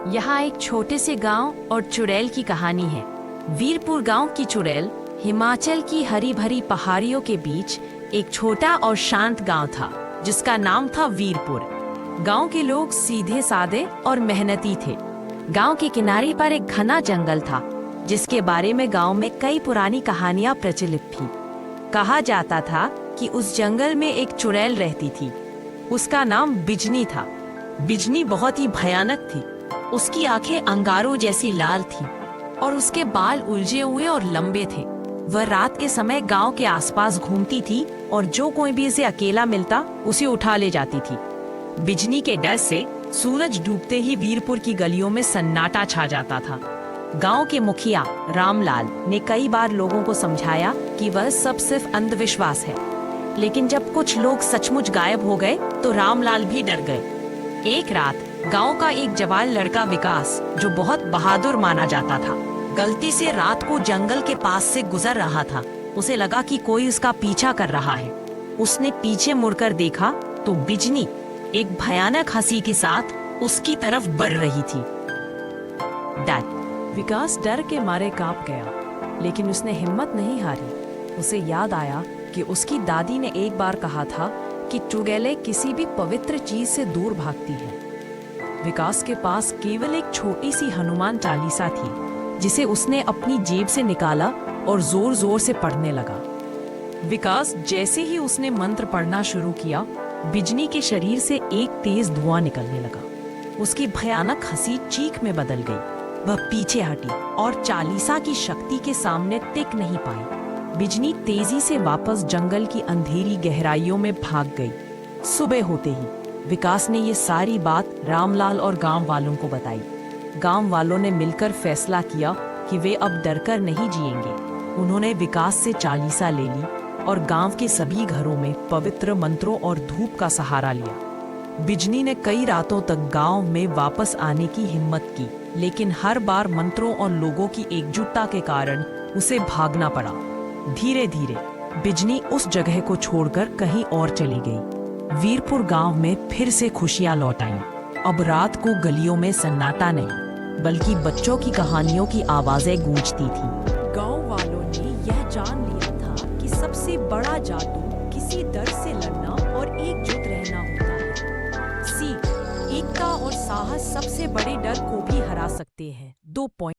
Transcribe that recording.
यहाँ एक छोटे से गांव और चुड़ैल की कहानी है। वीरपुर गांव की चुड़ैल हिमाचल की हरी भरी पहाड़ियों के बीच एक छोटा और शांत गांव था, जिसका नाम था वीरपुर। गांव के लोग सीधे सादे और मेहनती थे। गांव के किनारे पर एक घना जंगल था, जिसके बारे में गांव में कई पुरानी कहानियां प्रचलित थी। कहा जाता था कि उस जंगल में एक चुड़ैल रहती थी। उसका नाम बिजनी था। बिजनी बहुत ही भयानक थी। उसकी आंखें अंगारों जैसी लाल थी और उसके बाल उलझे हुए और लंबे थे। वह रात के समय गांव के आसपास घूमती थी और जो कोई भी इसे अकेला मिलता उसे उठा ले जाती थी। बिजनी के डर से सूरज डूबते ही वीरपुर की गलियों में सन्नाटा छा जाता था। गांव के मुखिया रामलाल ने कई बार लोगों को समझाया कि वह सब सिर्फ अंधविश्वास है, लेकिन जब कुछ लोग सचमुच गायब हो गए तो रामलाल भी डर गए। एक रात गांव का एक जवान लड़का विकास, जो बहुत बहादुर माना जाता था, गलती से रात को जंगल के पास से गुजर रहा था। उसे लगा कि कोई उसका पीछा कर रहा है। उसने पीछे मुड़कर देखा तो बिजनी एक भयानक हंसी के साथ उसकी तरफ बढ़ रही थी। विकास डर के मारे कांप गया, लेकिन उसने हिम्मत नहीं हारी। उसे याद आया कि उसकी दादी ने एक बार कहा था कि चुड़ैलें किसी भी पवित्र चीज से दूर भागती हैं। विकास के पास केवल एक छोटी सी हनुमान चालीसा थी, जिसे उसने अपनी जेब से निकाला और जोर जोर से पढ़ने लगा। विकास जैसे ही उसने मंत्र पढ़ना शुरू किया, बिजनी के शरीर से एक तेज धुआं निकलने लगा। उसकी भयानक हंसी चीख में बदल गई। वह पीछे हटी और चालीसा की शक्ति के सामने टिक नहीं पाई। बिजनी तेजी से वापस जंगल की अंधेरी गहराइयों में भाग गई। सुबह होते ही विकास ने ये सारी बात रामलाल और गांव वालों को बताई। गांव वालों ने मिलकर फैसला किया कि वे अब डरकर नहीं जिएंगे। उन्होंने विकास से चालीसा ले ली और गांव के सभी घरों में पवित्र मंत्रों और धूप का सहारा लिया। बिजनी ने कई रातों तक गांव में वापस आने की हिम्मत की, लेकिन हर बार मंत्रों और लोगों की एकजुटता के कारण उसे भागना पड़ा। धीरे धीरे बिजनी उस जगह को छोड़कर कहीं और चली गई। वीरपुर गांव में फिर से खुशियां लौट आईं। अब रात को गलियों में सन्नाटा नहीं, बल्कि बच्चों की कहानियों की आवाजें गूंजती थी। गांव वालों ने यह जान लिया था कि सबसे बड़ा जादू किसी डर से लड़ना और एकजुट रहना होता है। सीख, एकता और साहस सबसे बड़े डर को भी हरा सकते हैं। 2 पॉइंट